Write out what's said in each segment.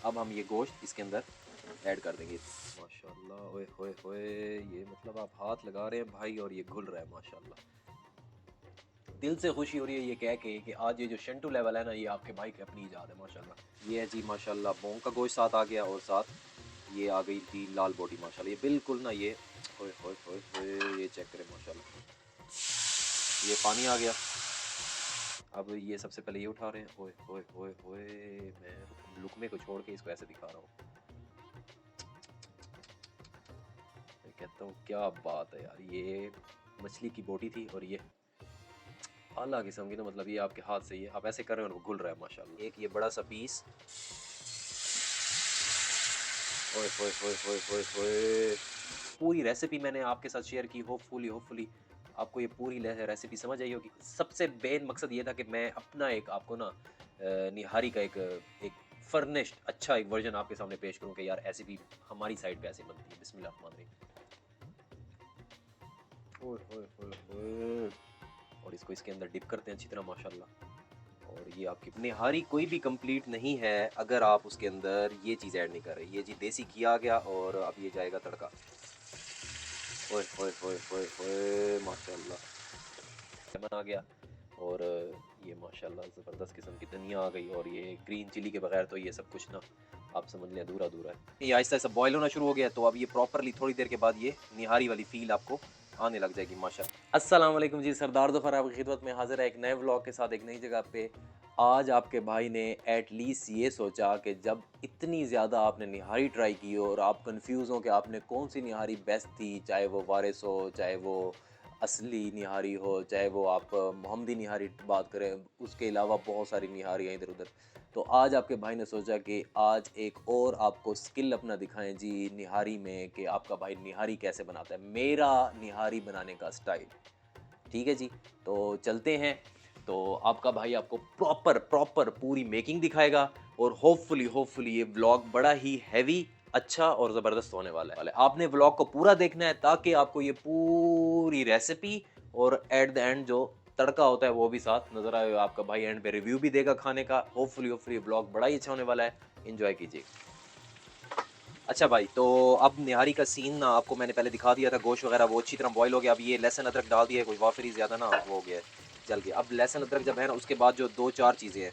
अब हम ये गोश्त इसके अंदर ऐड कर देंगे। माशाल्लाह, ओए होए होए, ये मतलब आप हाथ लगा रहे हैं भाई और ये घुल रहा है माशाल्लाह। दिल से खुशी हो रही है ये कह के कि आज ये जो शंटू लेवल है ना, ये आपके भाई की अपनी ईजाद है माशाल्लाह। ये है जी माशाल्लाह बोंग का गोश्त साथ आ गया और साथ ये आ गई थी लाल बोटी माशाल्लाह। ये बिल्कुल ना ये होए होए होए होए, ये चेक करें माशाल्लाह, ये पानी आ गया। अब ये सबसे पहले ये उठा रहे हैं। ओए होए होए होए, मैं लुकमे को छोड़ के इसको ऐसे दिखा रहा हूँ। मैं कहता हूँ क्या बात है यार, ये मछली की बोटी थी और ये आला किस्म की, तो मतलब ये आपके हाथ से, ये आप ऐसे कर रहे हो और वो घुल रहा है माशाल्लाह। एक ये बड़ा सा पीस, ओए होए होए होए होए होए। पूरी रेसिपी मैंने आपके साथ शेयर की, होपफुली होपफुली आपको ये पूरी रेसिपी समझ आई होगी। सबसे मेन मकसद ये था कि मैं अपना एक आपको ना निहारी का एक फर्निश्ड अच्छा एक वर्जन आपके सामने पेश करूं कि यार ऐसी भी हमारी साइड पे ऐसे बनती है। बिस्मिल्लाह रहमान रहीम। ओए होए होए होए, और इसको इसके अंदर डिप करते हैं अच्छी तरह माशाल्लाह। और ये आपकी निहारी कोई भी कंप्लीट नहीं है अगर आप उसके अंदर ये चीज़ ऐड नहीं कर रहे। ये जी देसी घी आ गया और अब ये जाएगा तड़का। ओए होए होए होए होए माशाल्लाह, लेमन आ गया और ये माशाल्लाह ज़बरदस्त किस्म की धनिया आ गई। और ये ग्रीन चिली के बगैर तो ये सब कुछ ना आप समझ लें अधूरा अधूरा है। ये आहिस्ता आहिस्ता बॉयल होना शुरू हो गया, तो अब ये प्रॉपरली थोड़ी देर के बाद ये निहारी वाली फील आपको आने लग जाएगी माशाल्लाह। अस्सलाम वालेकुम जी, सरदार ज़फ़र आपकी खिदमत में हाजिर है एक नए व्लॉग के साथ एक नई जगह पे। आज आपके भाई ने एटलीस्ट ये सोचा कि जब इतनी ज़्यादा आपने निहारी ट्राई की हो और आप कंफ्यूज हो कि आपने कौन सी निहारी बेस्ट थी, चाहे वो वारिस हो, चाहे वो असली निहारी हो, चाहे वो आप मोहम्मदी निहारी बात करें, उसके अलावा बहुत सारी निहारी हैं इधर उधर। तो आज आपके भाई ने सोचा कि आज एक और आपको स्किल अपना दिखाएं जी निहारी में, कि आपका भाई निहारी कैसे बनाता है, मेरा निहारी बनाने का स्टाइल। ठीक है जी, तो चलते हैं। तो आपका भाई आपको प्रॉपर प्रॉपर पूरी मेकिंग दिखाएगा और होपफुली होपफुली ये व्लॉग बड़ा ही हैवी, अच्छा और ज़बरदस्त होने वाला है। आपने व्लॉग को पूरा देखना है ताकि आपको ये पूरी रेसिपी और एट द एंड जो तड़का होता है वो भी साथ नज़र आए। आपका भाई एंड पे रिव्यू भी देगा खाने का। होपफुली होपफुली व्लॉग बड़ा ही अच्छा होने वाला है। एंजॉय कीजिए। अच्छा भाई, तो अब निहारी का सीन ना आपको मैंने पहले दिखा दिया था, गोश्त वगैरह वो अच्छी तरह बॉईल हो गया। अब ये लहसुन अदरक डाल दिया है, कोई वाफरी ज़्यादा ना वो हो गया है, जल गया। अब लहसुन अदरक जब है ना, उसके बाद जो 2-4 चीज़ें हैं,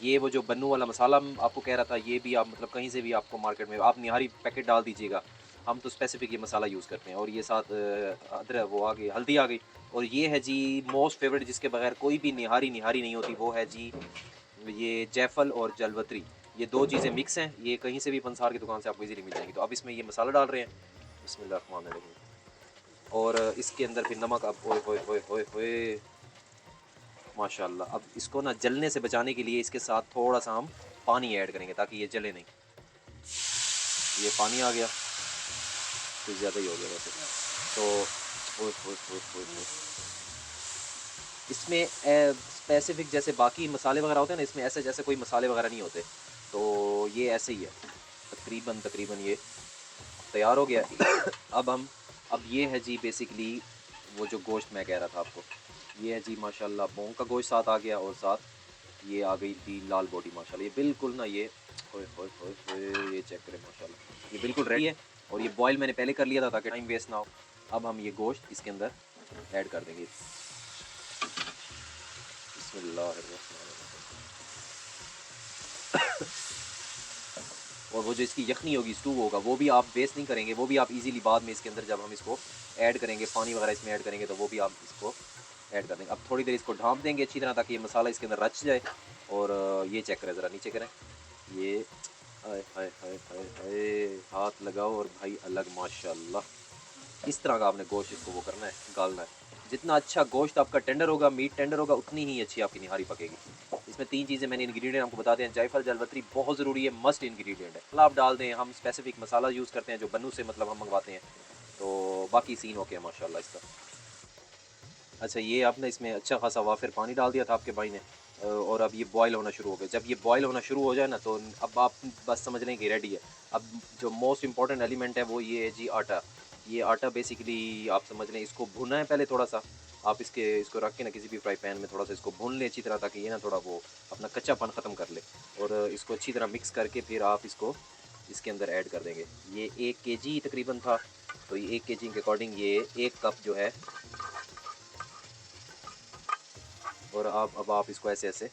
ये वो जो बन्नू वाला मसाला आपको कह रहा था, ये भी आप मतलब कहीं से भी आपको मार्केट में आप निहारी पैकेट डाल दीजिएगा। हम तो स्पेसिफिक ये मसाला यूज़ करते हैं। और ये साथ अदरक वो आ गई, हल्दी आ गई। और ये है जी मोस्ट फेवरेट, जिसके बगैर कोई भी निहारी निहारी नहीं होती, वो है जी ये जायफल और जलवतरी। ये 2 चीज़ें मिक्स हैं, ये कहीं से भी पंसार की दुकान से आपको ईज़िली मिल जाएँगी। तो अब इसमें ये मसाला डाल रहे हैं, बिस्मिल्लाहिर्रहमानिर्रहीम। और इसके अंदर फिर नमक, अब ओए होए होए होए होए! माशाअल्लाह। अब इसको ना जलने से बचाने के लिए इसके साथ थोड़ा-सा हम पानी ऐड करेंगे ताकि ये जले नहीं। ये पानी आ गया, कुछ ज़्यादा ही हो गया वैसे। तो ओए होए होए होए होए! इसमें स्पेसिफिक जैसे बाकी मसाले वगैरह होते हैं ना, इसमें ऐसे जैसे कोई मसाले वगैरह नहीं होते। तो ये ऐसे ही है। तकरीबन तकरीबन ये तैयार हो गया है। अब ये है जी बेसिकली वो जो गोश्त मैं कह रहा था आपको। ये है जी माशाल्लाह बोंग का गोश्त साथ आ गया और साथ ये आ गई थी लाल बोटी माशाल्लाह। ये बिल्कुल ना ये ओए होए होए होए, ये चेक करें माशाल्लाह। ये बिल्कुल रेडी है और ये बॉयल मैंने पहले कर लिया था ताकि टाइम वेस्ट ना हो। अब हम ये गोश्त इसके अंदर ऐड कर देंगे। बिस्मिल्लाहिर्रहमानिर्रहीम। और वो जो इसकी यखनी होगी, स्टू होगा, वो भी आप वेस्ट नहीं करेंगे, वो भी आप इजीली बाद में इसके अंदर जब हम इसको ऐड करेंगे, पानी वगैरह इसमें ऐड करेंगे, तो वो भी आप इसको ऐड कर देंगे। अब थोड़ी देर इसको ढाँप देंगे अच्छी तरह ताकि ये मसाला इसके अंदर रच जाए। और ये चेक करें ज़रा, नीचे करें, ये हाय हाय हाय हाय हाय! हाथ लगाओ और भाई अलग माशाल्लाह। इस तरह का आपने गोश्त इसको वो करना है, गालना है। जितना अच्छा गोश्त आपका टेंडर होगा, मीट टेंडर होगा, उतनी ही अच्छी आपकी निहारी पकेगी। इसमें 3 चीज़ें मैंने इंग्रीडिएंट आपको बता दें। जायफल, जलवतरी बहुत ज़रूरी है, मस्ट इंग्रीडिएंट है। मतलब आप डाल दें, हम स्पेसिफिक मसाला यूज़ करते हैं जो बन्नू से मतलब हम मँगवाते हैं। तो बाकी सीन ओके है माशाल्लाह इसका। अच्छा, ये आपने इसमें अच्छा खासा वाफ़िर पानी डाल दिया था आपके भाई ने। और अब ये बॉयल होना शुरू हो गया। जब ये बॉयल होना शुरू हो जाए ना, तो अब आप बस समझ लें कि रेडी है। अब जो मोस्ट इम्पोर्टेंट एलिमेंट है वो ये है जी आटा। ये आटा बेसिकली आप समझ लें, इसको भुना है पहले थोड़ा-सा। आप इसको रख के ना किसी भी फ्राई पैन में थोड़ा सा इसको भून लें अच्छी तरह, ताकि ये ना थोड़ा वो अपना कच्चापन ख़त्म कर ले। और इसको अच्छी तरह मिक्स करके फिर आप इसको इसके अंदर ऐड कर देंगे। ये 1 केजी तकरीबन था, तो ये 1 केजी के अकॉर्डिंग ये 1 कप जो है। और अब आप इसको ऐसे-ऐसे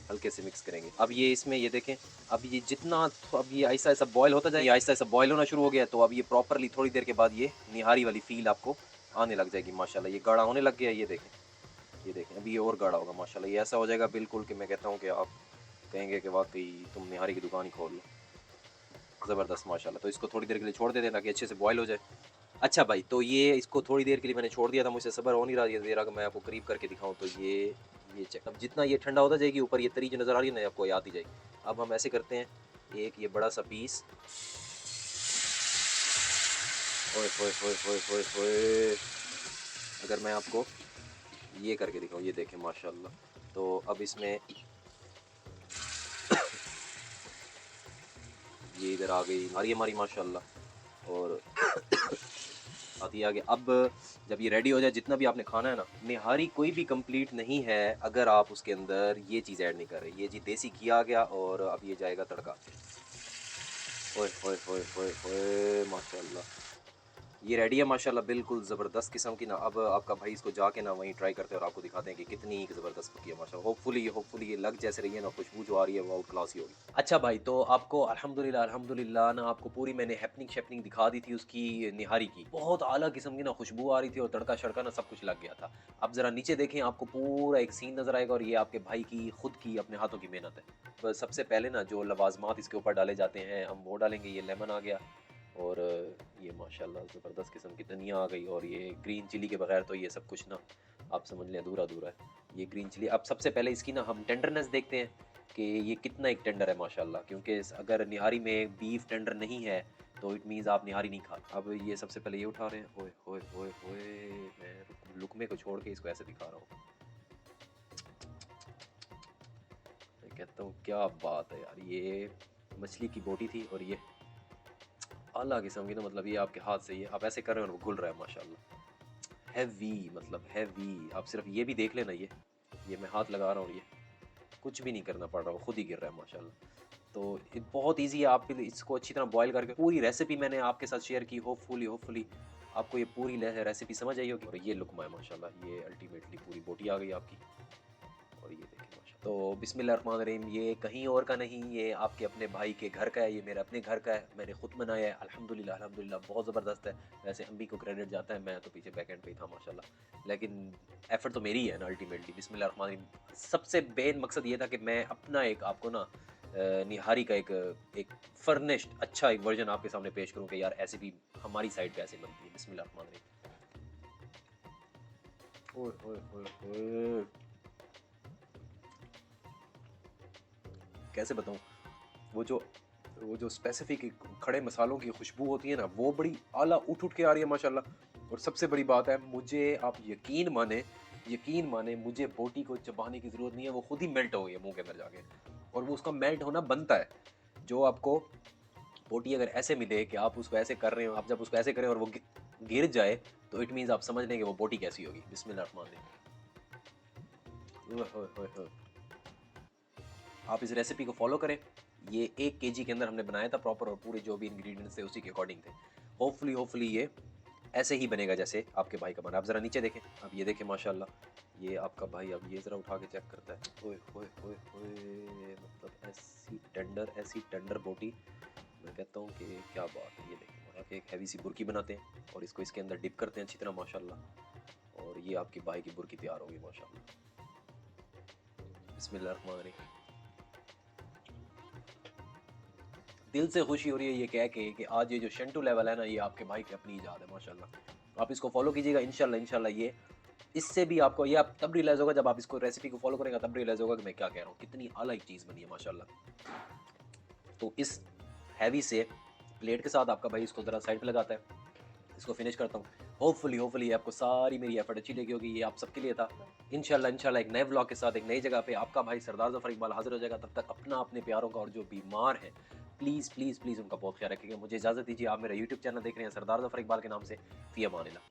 हल्के से मिक्स करेंगे। अब ये इसमें ये देखें, अब ये जितना अब ये आहिस्ता-आहिस्ता बॉयल होता जाएगा, ये आहिस्ता-आहिस्ता बॉयल होना शुरू हो गया है, तो अब ये प्रॉपर्ली थोड़ी देर के बाद ये निहारी वाली फ़ील आपको आने लग जाएगी माशाल्लाह। ये गाढ़ा होने लग गया है, ये देखें, अभी ये और गाढ़ा होगा माशाल्लाह। ये ऐसा हो जाएगा बिल्कुल कि मैं कहता हूँ कि आप कहेंगे कि वाक़ई तुम निहारी की दुकान ही खोल लो। ज़बरदस्त माशाल्लाह। तो इसको थोड़ी देर के लिए छोड़ देते हैं ताकि अच्छे से बॉयल हो जाए। अच्छा भाई, तो ये इसको थोड़ी देर के लिए मैंने छोड़ दिया था, मुझसे सब्र हो नहीं रहा, ये ज़रा कि मैं आपको करीब करके दिखाऊँ। तो ये चेक, अब जितना ये ठंडा होता जाएगी, ऊपर ये तरी जो नज़र आ रही है ना, आपको ये आती जाएगी। अब हम ऐसे करते हैं, एक ये बड़ा सा पीस, ओए होए होए होए होए होए! अगर मैं आपको ये करके दिखाऊँ, ये देखें माशाल्लाह। तो अब इसमें ये इधर आ गई हमारी हमारी माशाल्लाह, और आती आगे। अब जब ये रेडी हो जाए, जितना भी आपने खाना है ना, निहारी कोई भी कंप्लीट नहीं है अगर आप उसके अंदर ये चीज़ ऐड नहीं कर रहे। ये जी देसी घी आ गया, और अब ये जाएगा तड़का। ओए होए होए होए होए माशाल्लाह! ये रेडी है माशाल्लाह, बिल्कुल ज़बरदस्त किस्म की ना। अब आपका भाई इसको जाके ना वहीं ट्राई करते हैं और आपको दिखाते हैं कि कितनी ज़बरदस्त पकी है माशाल्लाह। होपफुली ये लग जैसे रही है ना, खुशबू जो आ रही है वो आउट क्लास ही होगी। अच्छा भाई, तो आपको अल्हम्दुलिल्लाह ना आपको पूरी मैंने हैपनिंग दिखा दी थी उसकी निहारी की। बहुत आला किस्म की ना खुशबू आ रही थी, और तड़का-शड़का ना सब कुछ लग गया था। अब ज़रा नीचे देखें, आपको पूरा एक सीन नज़र आएगा, और ये आपके भाई की खुद की अपने हाथों की मेहनत है। बस सबसे पहले ना जो लवाज़मात इसके ऊपर डाले जाते हैं हम वो डालेंगे। ये लेमन आ गया, और ये माशाल्लाह ज़बरदस्त किस्म की धनिया आ गई, और ये ग्रीन चिली के बगैर तो ये सब कुछ ना आप समझ लें अधूरा-अधूरा है। ये ग्रीन चिली, अब सबसे पहले इसकी ना हम टेंडरनेस देखते हैं कि ये कितना एक टेंडर है माशाल्लाह, क्योंकि अगर निहारी में बीफ टेंडर नहीं है तो इट मीन्स आप निहारी नहीं खा। अब ये सबसे पहले ये उठा रहे हैं, ओए होए होए होए! मैं लुक़मे को छोड़ के इसको ऐसे दिखा रहा हूँ। मैं कहता हूँ क्या बात है यार! ये मछली की बोटी थी, और ये आला किस्म की ना, मतलब ये आपके हाथ से ये आप ऐसे कर रहे हो और वो घुल रहा है माशाल्लाह। हैवी, मतलब हैवी, आप सिर्फ ये भी देख लेना, ये मैं हाथ लगा रहा हूँ, ये कुछ भी नहीं करना पड़ रहा, वो खुद ही गिर रहा है माशाल्लाह। तो ये बहुत ईज़ी है, आप इसको अच्छी तरह बॉयल करके पूरी रेसिपी मैंने आपके साथ शेयर की। होपफुली आपको ये पूरी रेसिपी समझ आई होगी। और ये लुक़मा है माशाल्लाह, ये अल्टीमेटली पूरी बोटी आ गई आपकी। और ये देखिए माशा, तो बिस्मिल्लाहिर्रहमानिर्रहीम, ये कहीं और का नहीं, ये आपके अपने भाई के घर का है, ये मेरे अपने घर का है, मैंने खुद बनाया है। अल्हम्दुलिल्लाह बहुत ज़बरदस्त है। वैसे अम्मी को क्रेडिट जाता है, मैं तो पीछे बैक एंड पे ही था माशाल्लाह, लेकिन एफर्ट तो मेरी ही है ना अल्टीमेटली। बिस्मिल्लाहिर्रहमानिर्रहीम, सबसे मेन मकसद ये था कि मैं अपना एक आपको ना निहारी का एक फर्निश्ड अच्छा एक वर्जन आपके सामने पेश करूँ कि यार ऐसे भी हमारी साइड पे ऐसे बनती है। बिस्मिल्लाहिर्रहमानिर्रहीम। ओए होए होए होए! कैसे बताऊँ? वो जो वो जो स्पेसिफ़िक खड़े मसालों की खुशबू होती है ना, वो बड़ी आला उठ के आ रही है माशाल्लाह। और सबसे बड़ी बात है, मुझे आप यकीन मानें, मुझे बोटी को चबाने की ज़रूरत नहीं है, वो खुद ही मेल्ट हो गई है मुँह के अंदर जाके। और वो उसका मेल्ट होना बनता है। जो आपको बोटी अगर ऐसे मिले कि आप उसको ऐसे कर रहे हो, आप जब उसको ऐसे करें और वो गिर जाए, तो इट मीन्स आप समझ लें कि वो बोटी कैसी होगी। बिस्मिल्लाह-र-रहमान-र-रहीम। ओए होए होए होए! आप इस रेसिपी को फ़ॉलो करें। ये 1 केजी के अंदर हमने बनाया था प्रॉपर, और पूरे जो भी इंग्रीडिएंट्स थे उसी के अकॉर्डिंग थे। होपफुली ये ऐसे ही बनेगा जैसे आपके भाई का बना। आप ज़रा नीचे देखें, अब ये देखें माशाल्लाह, ये आपका भाई अब ये ज़रा उठा के चेक करता है। ओए होए होए होए! मतलब ऐसी टेंडर बोटी, मैं कहता हूँ कि क्या बात है। ये देखें, आप एक हैवी सी बुर्की बनाते हैं और इसको इसके अंदर डिप करते हैं अच्छी तरह माशाल्लाह, और ये आपकी भाई की बुर्की तैयार होगी माशाल्लाह। बिस्मिल्लाह रहमान रहीम। दिल से खुशी हो रही है ये कह के कि आज ये जो शंटू लेवल है ना, ये आपके भाई की अपनी इजाद है माशाल्लाह। आप इसको फॉलो कीजिएगा, इंशाल्लाह ये इससे भी आपको ये आप तब रियलाइज़ होगा जब आप इसको रेसिपी को फॉलो करेंगे, तब रियलाइज़ होगा कि मैं क्या कह रहा हूँ, कितनी आला एक चीज़ बनी है माशाल्लाह। तो इस हैवी से प्लेट के साथ आपका भाई इसको ज़रा साइड पे लगाता है। इसको फिनिश करता हूँ। होपफुली आपको सारी मेरी एफर्ट अच्छी लगी होगी, ये आप सबके लिए था। इंशाल्लाह एक नए व्लॉग के साथ एक नई जगह पे आपका भाई सरदार ज़फ़र इकबाल हाज़िर हो जाएगा। तब तक अपना, अपने प्यारों का और जो बीमार हैं, प्लीज़ उनका बहुत ख़्याल रखिएगा। मुझे इजाज़त दीजिए। आप मेरा यूट्यूब चैनल देख रहे हैं सरदार ज़फ़र इकबाल के नाम से। फ़ी अमान अल्लाह।